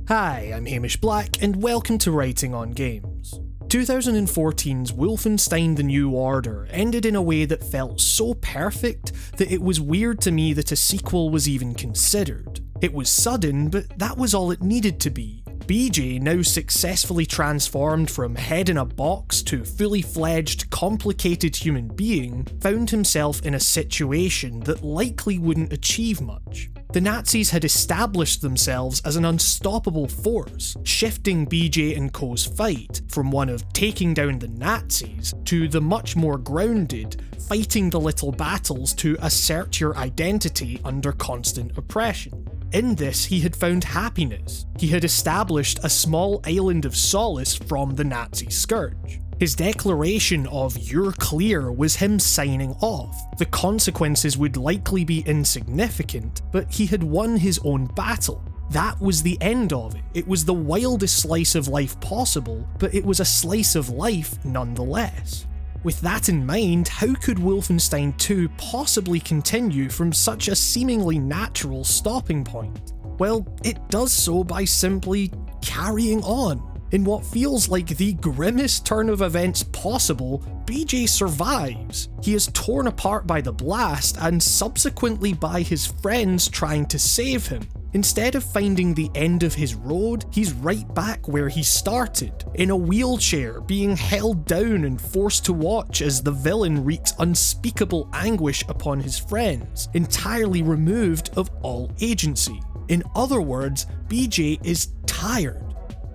Hi, I'm Hamish Black, and welcome to Writing on Games. 2014's Wolfenstein: The New Order ended in a way that felt so perfect that it was weird to me that a sequel was even considered. It was sudden, but that was all it needed to be. BJ, now successfully transformed from head in a box to fully fledged, complicated human being, found himself in a situation that likely wouldn't achieve much. The Nazis had established themselves as an unstoppable force, shifting BJ and Co.'s fight from one of taking down the Nazis to the much more grounded, fighting the little battles to assert your identity under constant oppression. In this, he had found happiness. He had established a small island of solace from the Nazi scourge. His declaration of "you're clear" was him signing off. The consequences would likely be insignificant, but he had won his own battle. That was the end of it. It was the wildest slice of life possible, but it was a slice of life nonetheless. With that in mind, how could Wolfenstein 2 possibly continue from such a seemingly natural stopping point? Well, it does so by simply carrying on. In what feels like the grimmest turn of events possible, BJ survives. He is torn apart by the blast and subsequently by his friends trying to save him. Instead of finding the end of his road, he's right back where he started, in a wheelchair, being held down and forced to watch as the villain wreaks unspeakable anguish upon his friends, entirely removed of all agency. In other words, BJ is tired.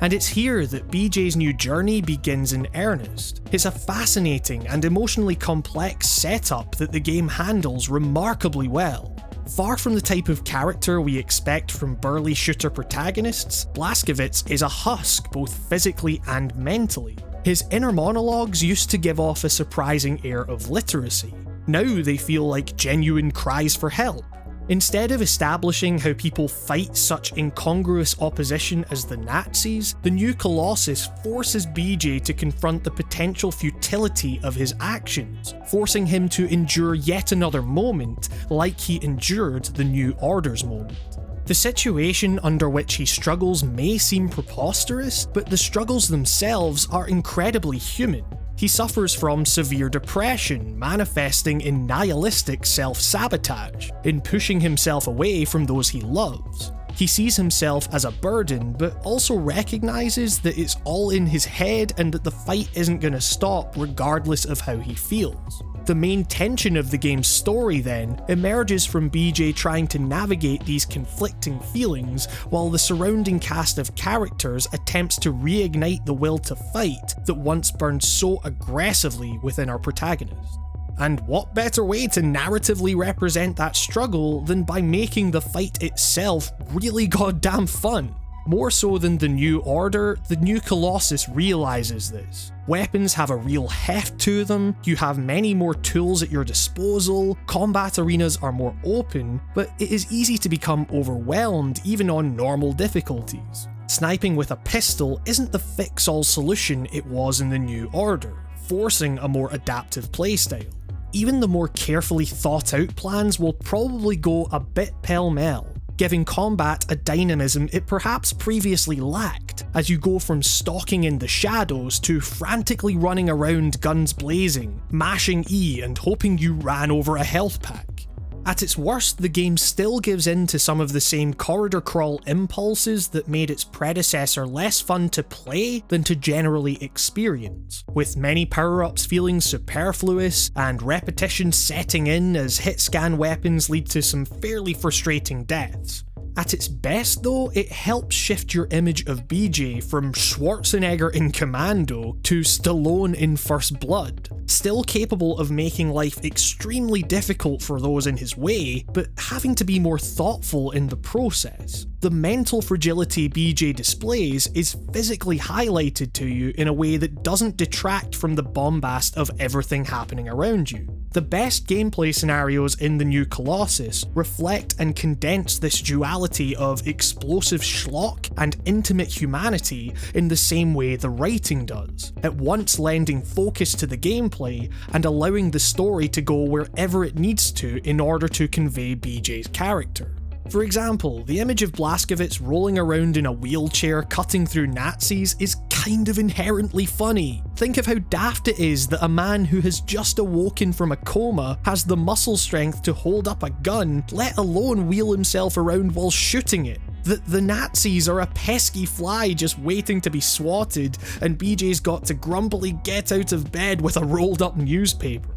And it's here that BJ's new journey begins in earnest. It's a fascinating and emotionally complex setup that the game handles remarkably well. Far from the type of character we expect from burly shooter protagonists, Blazkowicz is a husk both physically and mentally. His inner monologues used to give off a surprising air of literacy. Now they feel like genuine cries for help. Instead of establishing how people fight such incongruous opposition as the Nazis, the new Colossus forces BJ to confront the potential futility of his actions, forcing him to endure yet another moment like he endured the New Order's moment. The situation under which he struggles may seem preposterous, but the struggles themselves are incredibly human. He suffers from severe depression, manifesting in nihilistic self-sabotage, in pushing himself away from those he loves. He sees himself as a burden, but also recognises that it's all in his head and that the fight isn't going to stop regardless of how he feels. The main tension of the game's story then emerges from BJ trying to navigate these conflicting feelings while the surrounding cast of characters attempts to reignite the will to fight that once burned so aggressively within our protagonist. And what better way to narratively represent that struggle than by making the fight itself really goddamn fun? More so than the New Order, the new Colossus realises this. Weapons have a real heft to them, you have many more tools at your disposal, combat arenas are more open, but it is easy to become overwhelmed even on normal difficulties. Sniping with a pistol isn't the fix-all solution it was in the New Order, forcing a more adaptive playstyle. Even the more carefully thought out plans will probably go a bit pell-mell, giving combat a dynamism it perhaps previously lacked, as you go from stalking in the shadows to frantically running around guns blazing, mashing E and hoping you ran over a health pack. At its worst, the game still gives in to some of the same corridor crawl impulses that made its predecessor less fun to play than to generally experience, with many power-ups feeling superfluous and repetition setting in as hit-scan weapons lead to some fairly frustrating deaths. At its best though, it helps shift your image of BJ from Schwarzenegger in Commando to Stallone in First Blood, still capable of making life extremely difficult for those in his way, but having to be more thoughtful in the process. The mental fragility BJ displays is physically highlighted to you in a way that doesn't detract from the bombast of everything happening around you. The best gameplay scenarios in the new Colossus reflect and condense this duality of explosive schlock and intimate humanity in the same way the writing does, at once lending focus to the gameplay and allowing the story to go wherever it needs to in order to convey BJ's character. For example, the image of Blazkowicz rolling around in a wheelchair cutting through Nazis is kind of inherently funny. Think of how daft it is that a man who has just awoken from a coma has the muscle strength to hold up a gun, let alone wheel himself around while shooting it. The Nazis are a pesky fly just waiting to be swatted, and BJ's got to grumpily get out of bed with a rolled up newspaper.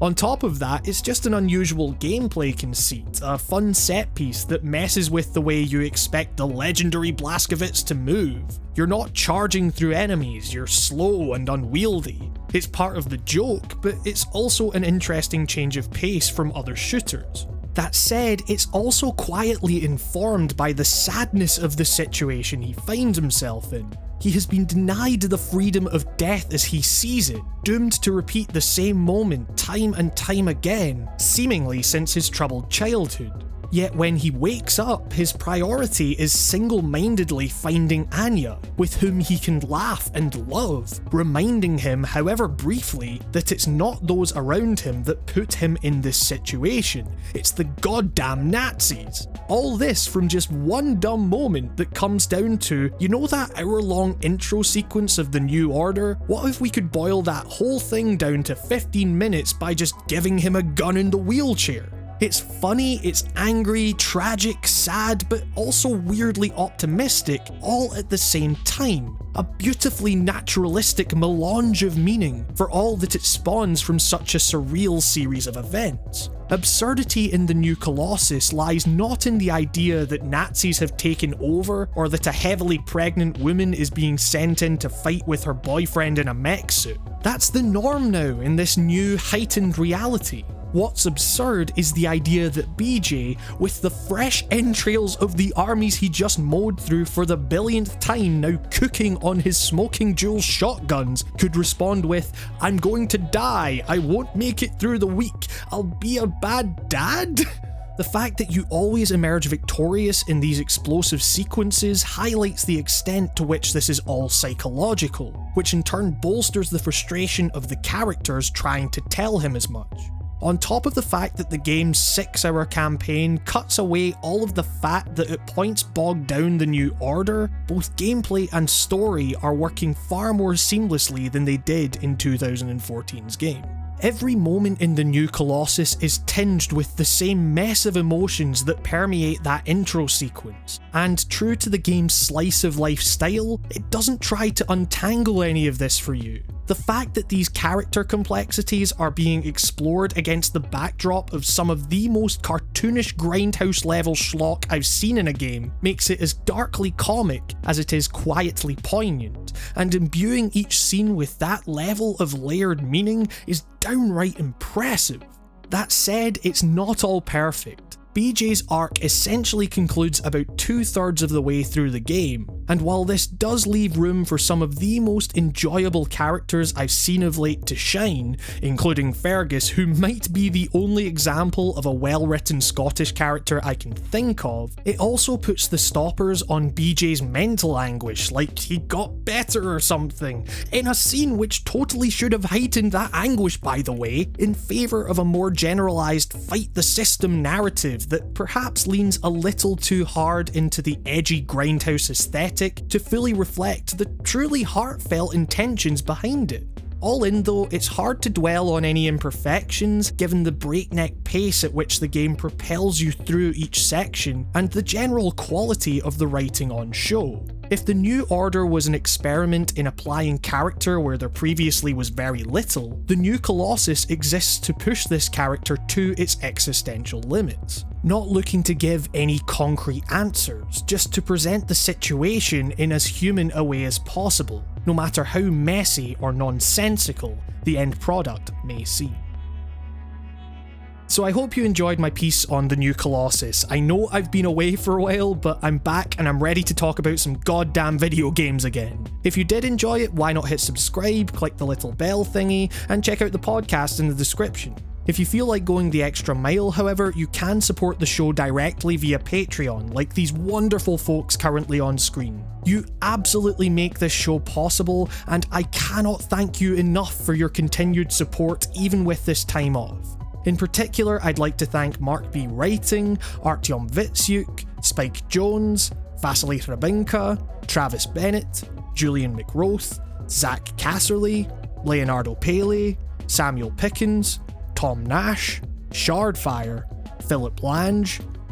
On top of that, it's just an unusual gameplay conceit, a fun set piece that messes with the way you expect the legendary Blazkowicz to move. You're not charging through enemies, you're slow and unwieldy. It's part of the joke, but it's also an interesting change of pace from other shooters. That said, it's also quietly informed by the sadness of the situation he finds himself in. He has been denied the freedom of death as he sees it, doomed to repeat the same moment time and time again, seemingly since his troubled childhood. Yet when he wakes up, his priority is single-mindedly finding Anya, with whom he can laugh and love, reminding him, however briefly, that it's not those around him that put him in this situation, it's the goddamn Nazis. All this from just one dumb moment that comes down to, you know that hour-long intro sequence of the New Order? What if we could boil that whole thing down to 15 minutes by just giving him a gun in the wheelchair? It's funny, it's angry, tragic, sad, but also weirdly optimistic, all at the same time. A beautifully naturalistic melange of meaning for all that it spawns from such a surreal series of events. Absurdity in the new Colossus lies not in the idea that Nazis have taken over or that a heavily pregnant woman is being sent in to fight with her boyfriend in a mech suit. That's the norm now in this new heightened reality. What's absurd is the idea that BJ, with the fresh entrails of the armies he just mowed through for the billionth time now cooking on his smoking dual shotguns, could respond with, "I'm going to die, I won't make it through the week, I'll be a bad dad?" The fact that you always emerge victorious in these explosive sequences highlights the extent to which this is all psychological, which in turn bolsters the frustration of the characters trying to tell him as much. On top of the fact that the game's 6-hour campaign cuts away all of the fat that at points bogged down the New Order, both gameplay and story are working far more seamlessly than they did in 2014's game. Every moment in the new Colossus is tinged with the same mess of emotions that permeate that intro sequence, and true to the game's slice of life style, it doesn't try to untangle any of this for you. The fact that these character complexities are being explored against the backdrop of some of the most cartoonish grindhouse level schlock I've seen in a game makes it as darkly comic as it is quietly poignant, and imbuing each scene with that level of layered meaning is downright impressive. That said, it's not all perfect. BJ's arc essentially concludes about 2/3 of the way through the game, and while this does leave room for some of the most enjoyable characters I've seen of late to shine, including Fergus, who might be the only example of a well-written Scottish character I can think of, it also puts the stoppers on BJ's mental anguish, like he got better or something, in a scene which totally should have heightened that anguish, by the way, in favour of a more generalised fight the system narrative that perhaps leans a little too hard into the edgy grindhouse aesthetic to fully reflect the truly heartfelt intentions behind it. All in though, it's hard to dwell on any imperfections given the breakneck pace at which the game propels you through each section and the general quality of the writing on show. If the New Order was an experiment in applying character where there previously was very little, the new Colossus exists to push this character to its existential limits. Not looking to give any concrete answers, just to present the situation in as human a way as possible, no matter how messy or nonsensical the end product may seem. So I hope you enjoyed my piece on the new Colossus. I know I've been away for a while, but I'm back and I'm ready to talk about some goddamn video games again. If you did enjoy it, why not hit subscribe, click the little bell thingy, and check out the podcast in the description. If you feel like going the extra mile, however, you can support the show directly via Patreon, like these wonderful folks currently on screen. You absolutely make this show possible, and I cannot thank you enough for your continued support even with this time off. In particular, I'd like to thank Mark B. Writing, Artyom Vitsyuk, Spike Jones, Vasily Hrabinka, Travis Bennett, Julian McRoth, Zach Casserly, Leonardo Pele, Samuel Pickens, Tom Nash, Shardfire, Philip Lange,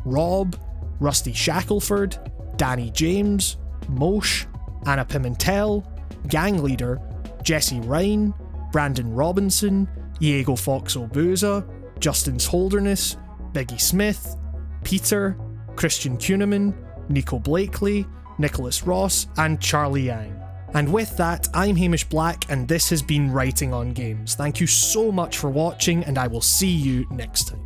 Rob, Rusty Shackelford, Danny James, Mosh, Anna Pimentel, Gang Leader, Jesse Ryan, Brandon Robinson, Diego Foxo Booza, Justin's Holderness, Biggie Smith, Peter, Christian Kuhneman, Nico Blakely, Nicholas Ross, and Charlie Yang. And with that, I'm Hamish Black, and this has been Writing on Games. Thank you so much for watching, and I will see you next time.